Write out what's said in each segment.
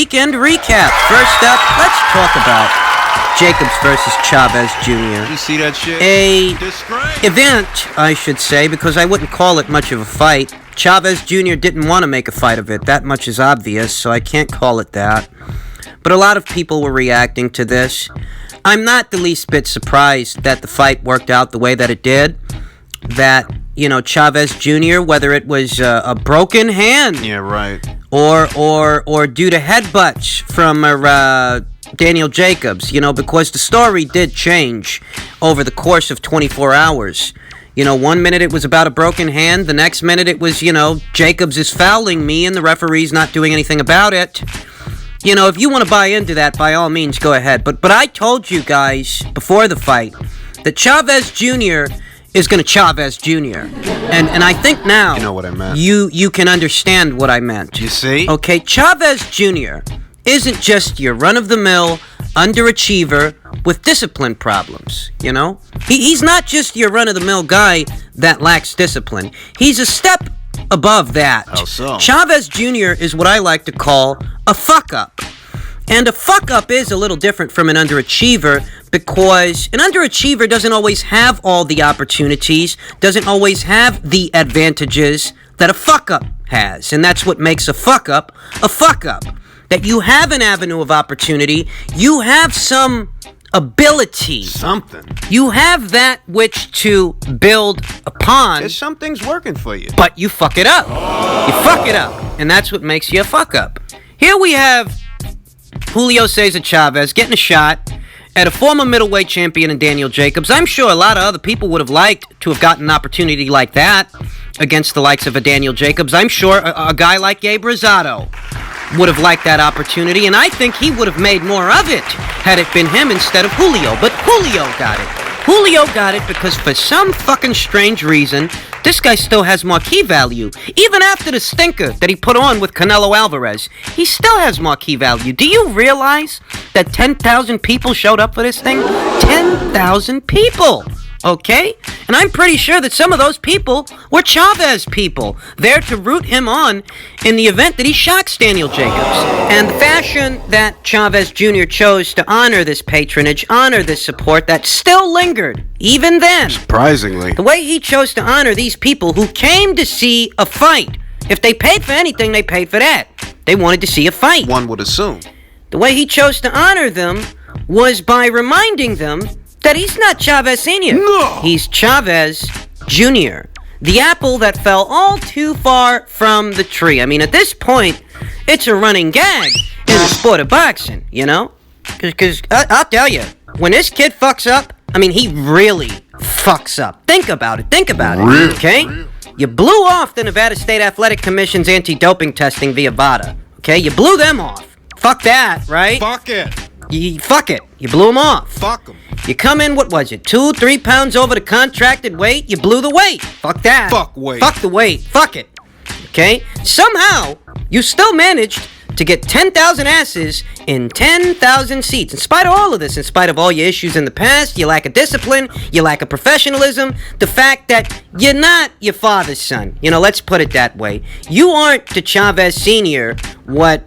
weekend recap. First up, let's talk about Jacobs versus Chavez Jr. You see that shit? Event, I should say, because I wouldn't call it much of a fight. Chavez Jr. didn't want to make a fight of it. That much is obvious, so I can't call it that. But a lot of people were reacting to this. I'm not the least bit surprised that the fight worked out the way that it did. That, Chavez Jr., whether it was a broken hand, yeah, right, or due to headbutts from Daniel Jacobs, because the story did change over the course of 24 hours. 1 minute it was about a broken hand, the next minute it was, Jacobs is fouling me and the referee's not doing anything about it. If you want to buy into that, by all means, go ahead. But I told you guys before the fight that Chavez Jr. is going to Chavez Jr. And I think now you know what I meant. You can understand what I meant. You see? Okay, Chavez Jr. isn't just your run-of-the-mill underachiever with discipline problems, He's not just your run-of-the-mill guy that lacks discipline. He's a step above that. How so? Chavez Jr. is what I like to call a fuck-up. And a fuck-up is a little different from an underachiever because an underachiever doesn't always have all the opportunities, doesn't always have the advantages that a fuck-up has. And that's what makes a fuck-up a fuck-up. That you have an avenue of opportunity, you have some ability. Something. You have that which to build upon. There's some things working for you. But you fuck it up. You fuck it up. And that's what makes you a fuck-up. Here we have Julio Cesar Chavez getting a shot at a former middleweight champion in Daniel Jacobs. I'm sure a lot of other people would have liked to have gotten an opportunity like that against the likes of a Daniel Jacobs. I'm sure a guy like Gabe Rosado would have liked that opportunity, and I think he would have made more of it had it been him instead of Julio. But Julio got it. Julio got it because for some fucking strange reason, this guy still has marquee value. Even after the stinker that he put on with Canelo Alvarez, he still has marquee value. Do you realize that 10,000 people showed up for this thing? 10,000 people! Okay? And I'm pretty sure that some of those people were Chavez people, there to root him on in the event that he shocks Daniel Jacobs. And the fashion that Chavez Jr. chose to honor this patronage, honor this support that still lingered, even then. Surprisingly. The way he chose to honor these people who came to see a fight. If they paid for anything, they paid for that. They wanted to see a fight. One would assume. The way he chose to honor them was by reminding them that he's not Chavez Sr. No! He's Chavez Jr. The apple that fell all too far from the tree. I mean, at this point, it's a running gag in the sport of boxing, Because I'll tell you, when this kid fucks up, I mean, he really fucks up. Think about it, Really? Okay? You blew off the Nevada State Athletic Commission's anti-doping testing via VADA. Okay? You blew them off. Fuck that, right? Fuck it. Fuck it. You blew them off. Fuck them. You come in, 2-3 pounds over the contracted weight, you blew the weight. Fuck that. Fuck weight. Fuck the weight. Fuck it. Okay? Somehow, you still managed to get 10,000 asses in 10,000 seats. In spite of all of this, in spite of all your issues in the past, your lack of discipline, your lack of professionalism, the fact that you're not your father's son. Let's put it that way. You aren't to Chavez Sr. what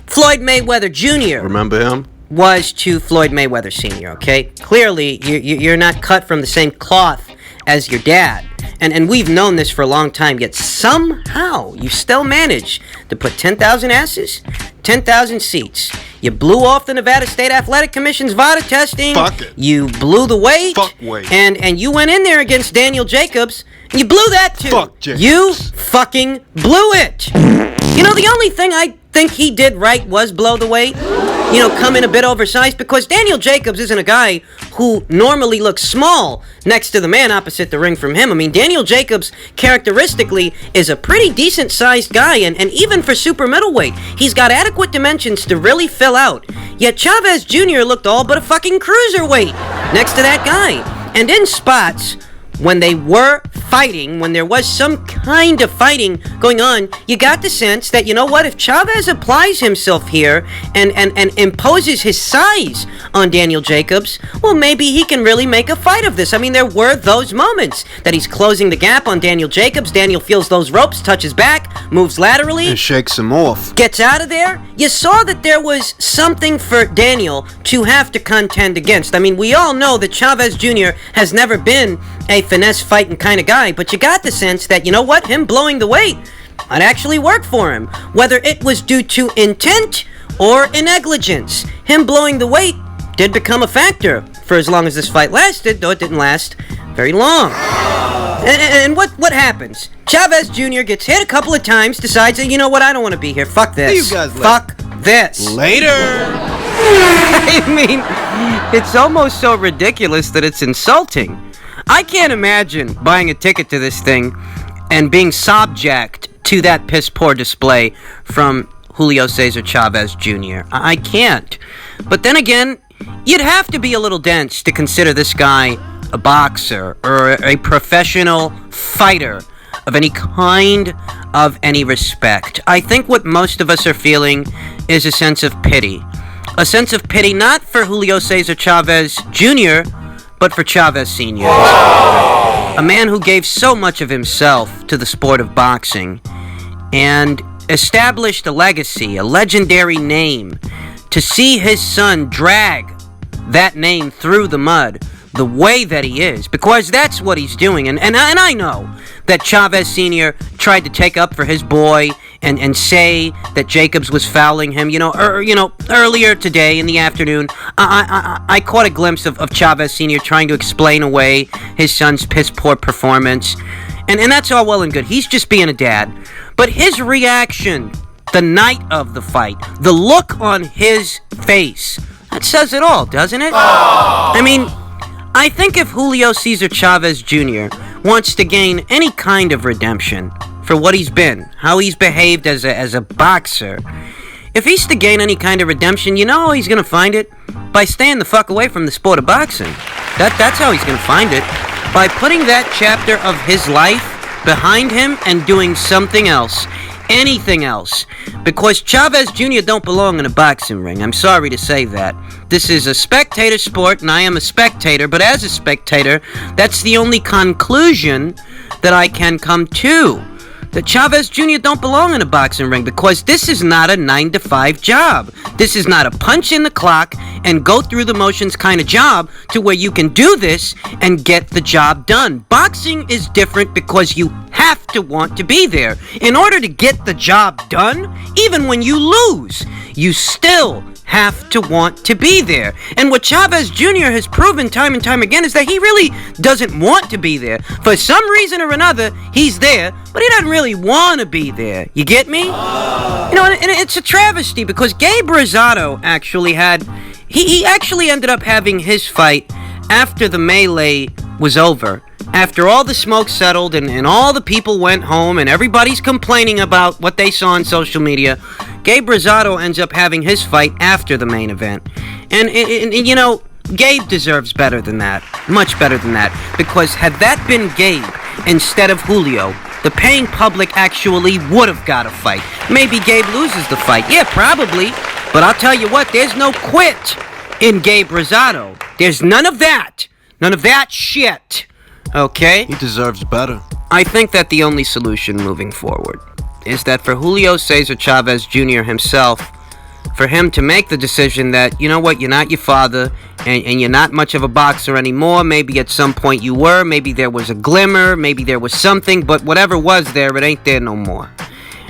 Floyd Mayweather Jr. Remember him? Was to Floyd Mayweather Sr., okay? Clearly, you're not cut from the same cloth as your dad. And we've known this for a long time, yet somehow you still manage to put 10,000 asses, 10,000 seats. You blew off the Nevada State Athletic Commission's VADA testing. Fuck it. You blew the weight. Fuck weight. And you went in there against Daniel Jacobs, and you blew that too. Fuck Jacobs. You fucking blew it. The only thing I think he did right was blow the weight. Come in a bit oversized because Daniel Jacobs isn't a guy who normally looks small next to the man opposite the ring from him. I mean, Daniel Jacobs characteristically is a pretty decent sized guy, and even for super middleweight, he's got adequate dimensions to really fill out. Yet Chavez Jr. looked all but a fucking cruiserweight next to that guy. And in spots, when they were fighting, when there was some kind of fighting going on, you got the sense that, you know what, if Chavez applies himself here and imposes his size on Daniel Jacobs, well, maybe he can really make a fight of this. I mean, there were those moments that he's closing the gap on Daniel Jacobs. Daniel feels those ropes, touches back, moves laterally, And shakes him off. gets out of there. You saw that there was something for Daniel to have to contend against. I mean, we all know that Chavez Jr. has never been a finesse fighting kind of guy, but you got the sense that, you know what, him blowing the weight might actually work for him. Whether it was due to intent or negligence, him blowing the weight did become a factor for as long as this fight lasted, though it didn't last very long. And what happens? Chavez Jr. gets hit a couple of times, decides that, you know what, I don't want to be here. Fuck this. See you guys later. Fuck this. Later. I mean, it's almost so ridiculous that it's insulting. I can't imagine buying a ticket to this thing and being subject to that piss-poor display from Julio Cesar Chavez Jr. I can't. But then again, you'd have to be a little dense to consider this guy a boxer or a professional fighter of any kind, of any respect. I think what most of us are feeling is a sense of pity. A sense of pity not for Julio Cesar Chavez Jr., but for Chavez Sr. A man who gave so much of himself to the sport of boxing and established a legacy, a legendary name. To see his son drag that name through the mud the way that he is, because that's what he's doing. And I know that Chavez Sr. tried to take up for his boy and say that Jacobs was fouling him. Earlier today in the afternoon, I caught a glimpse of Chavez Sr. trying to explain away his son's piss-poor performance. And that's all well and good. He's just being a dad. But his reaction the night of the fight, the look on his face, that says it all, doesn't it? I mean, I think if Julio Cesar Chavez Jr. wants to gain any kind of redemption for what he's been, how he's behaved as a boxer, if he's to gain any kind of redemption, you know how he's going to find it? By staying the fuck away from the sport of boxing. That's how he's going to find it. By putting that chapter of his life behind him and doing something else. Anything else. Because Chavez Jr. don't belong in a boxing ring. I'm sorry to say that. This is a spectator sport, and I am a spectator, but as a spectator, that's the only conclusion that I can come to. That Chavez Jr. don't belong in a boxing ring, because this is not a 9-to-5 job. This is not a punch in the clock and go through the motions kind of job to where you can do this and get the job done. Boxing is different because you have to want to be there. In order to get the job done, even when you lose, you still have to want to be there. And what Chavez Jr. has proven time and time again is that he really doesn't want to be there. For some reason or another, he's there, but he doesn't really want to be there. You get me? And it's a travesty because Gabe Rosado actually he actually ended up having his fight after the melee was over. After all the smoke settled and all the people went home and everybody's complaining about what they saw on social media, Gabe Rosado ends up having his fight after the main event. And Gabe deserves better than that. Much better than that. Because had that been Gabe instead of Julio, the paying public actually would have got a fight. Maybe Gabe loses the fight. Yeah, probably. But I'll tell you what, there's no quit in Gabe Rosado. There's none of that. None of that shit. Okay? He deserves better. I think that the only solution moving forward is that for Julio Cesar Chavez Jr. himself, for him to make the decision that, you know what, you're not your father, and you're not much of a boxer anymore. Maybe at some point you were, maybe there was a glimmer, maybe there was something, but whatever was there, it ain't there no more.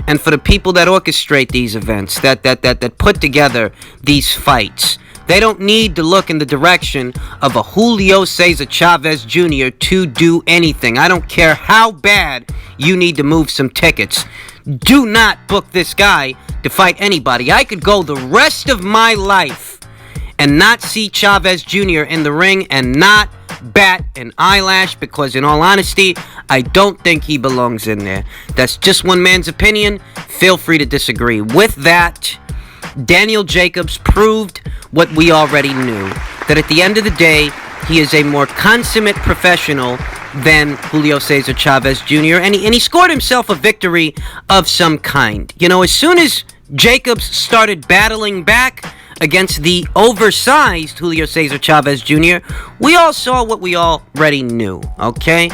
And for the people that orchestrate these events, that put together these fights, they don't need to look in the direction of a Julio Cesar Chavez Jr. to do anything. I don't care how bad you need to move some tickets. Do not book this guy to fight anybody. I could go the rest of my life and not see Chavez Jr. in the ring and not bat an eyelash because, in all honesty, I don't think he belongs in there. That's just one man's opinion. Feel free to disagree. With that, Daniel Jacobs proved what we already knew, that at the end of the day, he is a more consummate professional than Julio Cesar Chavez Jr., and he scored himself a victory of some kind. You know, as soon as Jacobs started battling back against the oversized Julio Cesar Chavez Jr., we all saw what we already knew, okay?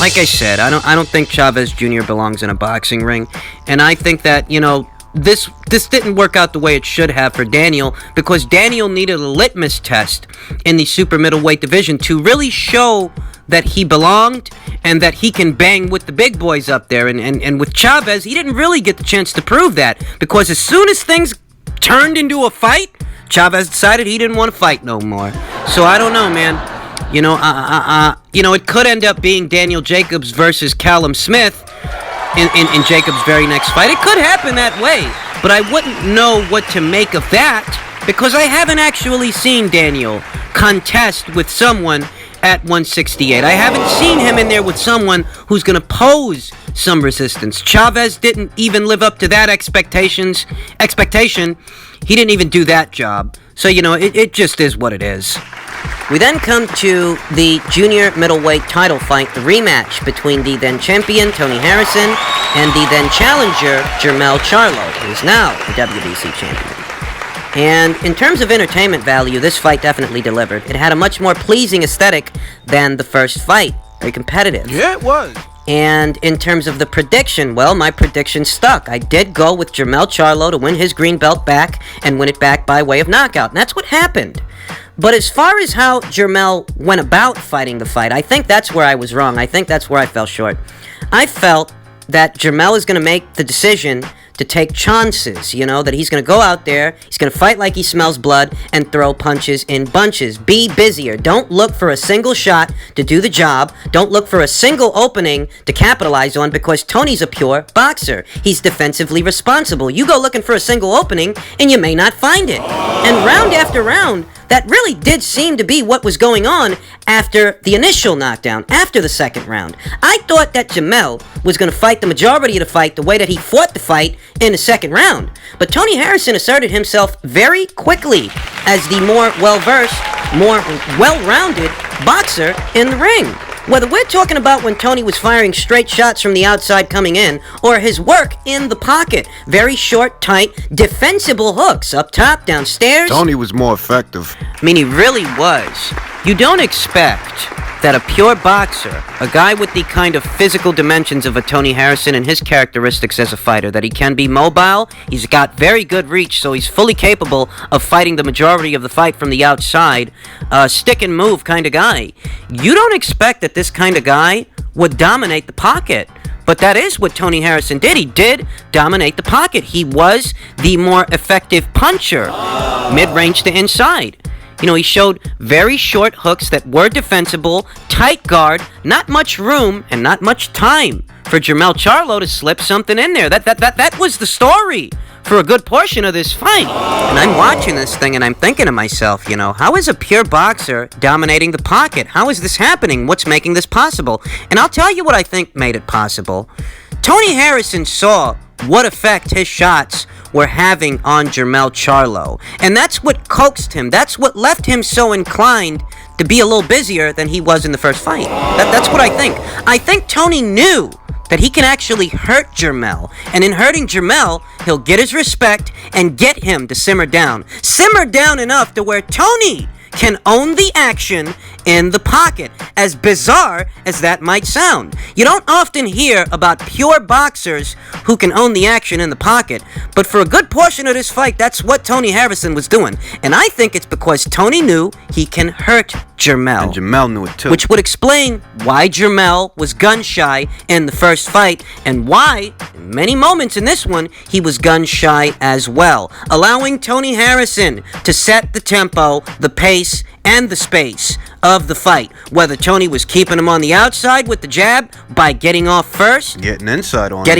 Like I said, I don't think Chavez Jr. belongs in a boxing ring, and I think that, you know, this didn't work out the way it should have for Daniel, because Daniel needed a litmus test in the super middleweight division to really show that he belonged and that he can bang with the big boys up there. And with Chavez, he didn't really get the chance to prove that, because as soon as things turned into a fight, Chavez decided he didn't want to fight no more. So I don't know, man. You know, it could end up being Daniel Jacobs versus Callum Smith in Jacobs' very next fight. It could happen that way, but I wouldn't know what to make of that, because I haven't actually seen Daniel contest with someone at 168. I haven't seen him in there with someone who's going to pose some resistance. Chavez didn't even live up to that expectation. He didn't even do that job. So, you know, it just is what it is. We then come to the junior middleweight title fight, the rematch between the then champion, Tony Harrison, and the then challenger, Jermell Charlo, who is now the WBC champion. And in terms of entertainment value, this fight definitely delivered. It had a much more pleasing aesthetic than the first fight. Very competitive. Yeah, it was. And in terms of the prediction, well, my prediction stuck. I did go with Jermell Charlo to win his green belt back and win it back by way of knockout. And that's what happened. But as far as how Jermell went about fighting the fight, I think that's where I was wrong. I think that's where I fell short. I felt that Jermell is going to make the decision to take chances, you know, that he's going to go out there, he's going to fight like he smells blood, and throw punches in bunches. Be busier. Don't look for a single shot to do the job. Don't look for a single opening to capitalize on, because Tony's a pure boxer. He's defensively responsible. You go looking for a single opening, and you may not find it. And round after round, that really did seem to be what was going on after the initial knockdown, after the second round. I thought that Jermell was going to fight the majority of the fight the way that he fought the fight in the second round. But Tony Harrison asserted himself very quickly as the more well-versed, more well-rounded boxer in the ring. Whether we're talking about when Tony was firing straight shots from the outside coming in, or his work in the pocket, very short, tight, defensible hooks up top, downstairs. Tony was more effective. I mean, he really was. You don't expect that a pure boxer, a guy with the kind of physical dimensions of a Tony Harrison and his characteristics as a fighter, that he can be mobile, he's got very good reach, so he's fully capable of fighting the majority of the fight from the outside, stick and move kind of guy. You don't expect that this kind of guy would dominate the pocket. But that is what Tony Harrison did. He did dominate the pocket. He was the more effective puncher, mid-range to inside. You know, he showed very short hooks that were defensible, tight guard, not much room, and not much time for Jermell Charlo to slip something in there. That was the story for a good portion of this fight. And I'm watching this thing and I'm thinking to myself, you know, how is a pure boxer dominating the pocket? How is this happening? What's making this possible? And I'll tell you what I think made it possible. Tony Harrison saw what effect his shots were having on Jermell Charlo. And that's what coaxed him. That's what left him so inclined to be a little busier than he was in the first fight. That's what I think. I think Tony knew that he can actually hurt Jermell. And in hurting Jermell, he'll get his respect and get him to simmer down. Simmer down enough to where Tony can own the action in the pocket, as bizarre as that might sound. You don't often hear about pure boxers who can own the action in the pocket, but for a good portion of this fight, that's what Tony Harrison was doing. And I think it's because Tony knew he can hurt Jermell. And Jermell knew it too. Which would explain why Jermell was gun-shy in the first fight, and why, in many moments in this one, he was gun-shy as well, allowing Tony Harrison to set the tempo, the pace, and the space of the fight. Whether Tony was keeping him on the outside with the jab by getting off first, getting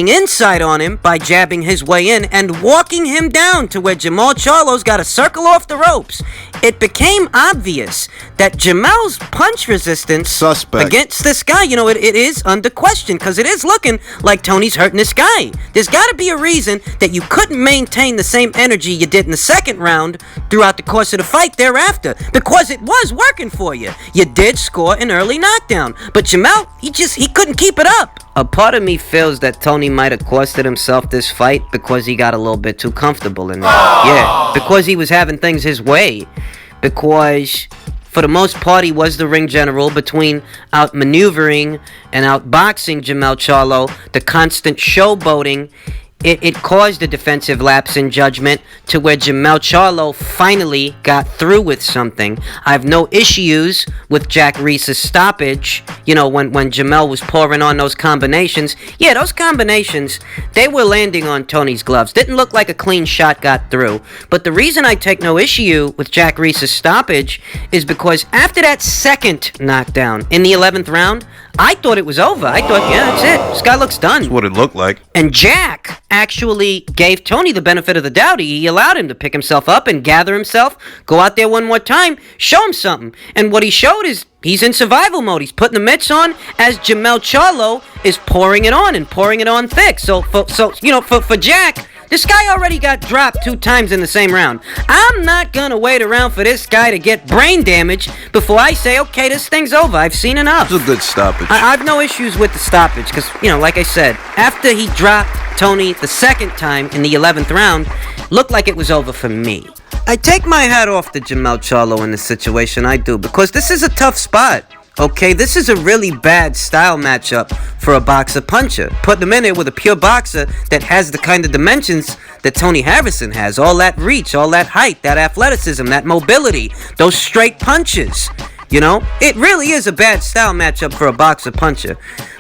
inside on him by jabbing his way in, and walking him down to where Jermell Charlo's got to circle off the ropes. It became obvious that Jermell's punch resistance suspect against this guy, you know, it is under question, because it is looking like Tony's hurting this guy. There's got to be a reason that you couldn't maintain the same energy you did in the second round throughout the course of the fight thereafter, because it was working for you. You did score an early knockdown, but Jamel, he couldn't keep it up. A part of me feels that Tony might have costed himself this fight because he got a little bit too comfortable in there. Yeah, because he was having things his way. Because for the most part, he was the ring general between outmaneuvering and outboxing Jamel Charlo, the constant showboating. It caused a defensive lapse in judgment to where Jamel Charlo finally got through with something. I have no issues with Jack Reese's stoppage. You know, when Jamel was pouring on those combinations. Yeah, those combinations, they were landing on Tony's gloves. Didn't look like a clean shot got through. But the reason I take no issue with Jack Reese's stoppage is because after that second knockdown in the 11th round, I thought it was over. I thought, yeah, that's it. This guy looks done. That's what it looked like. And Jack actually gave Tony the benefit of the doubt. He allowed him to pick himself up and gather himself, go out there one more time, show him something. And what he showed is he's in survival mode. He's putting the mitts on as Jamel Charlo is pouring it on thick. So for Jack, this guy already got dropped 2 times in the same round. I'm not gonna wait around for this guy to get brain damage before I say, okay, this thing's over. I've seen enough. It's a good stoppage. I've no issues with the stoppage because, like I said, after he dropped Tony the second time in the 11th round, looked like it was over for me. I take my hat off to Jamel Charlo in this situation, I do, because this is a tough spot. Okay, this is a really bad style matchup for a boxer-puncher. Put them in there with a pure boxer that has the kind of dimensions that Tony Harrison has. All that reach, all that height, that athleticism, that mobility, those straight punches. It really is a bad style matchup for a boxer-puncher.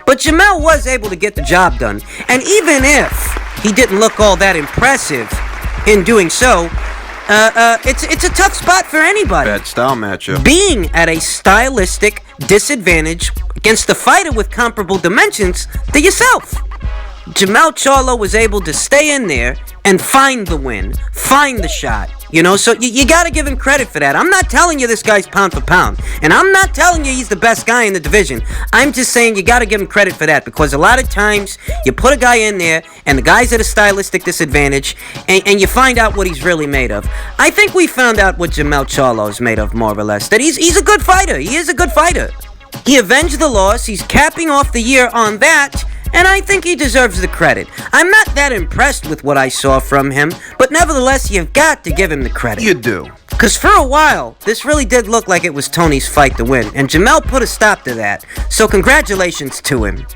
But Jamel was able to get the job done. And even if he didn't look all that impressive in doing so, it's a tough spot for anybody. Bad style matchup. Being at a stylistic disadvantage against a fighter with comparable dimensions to yourself. Jamel Charlo was able to stay in there and find the win, find the shot. So you gotta give him credit for that. I'm not telling you this guy's pound for pound. And I'm not telling you he's the best guy in the division. I'm just saying you gotta give him credit for that. Because a lot of times, you put a guy in there, and the guy's at a stylistic disadvantage, and you find out what he's really made of. I think we found out what Jamel Charlo is made of, more or less. That he's a good fighter. He is a good fighter. He avenged the loss. He's capping off the year on that. And I think he deserves the credit. I'm not that impressed with what I saw from him, but nevertheless, you've got to give him the credit. You do. Because for a while, this really did look like it was Tony's fight to win, and Jamel put a stop to that. So congratulations to him.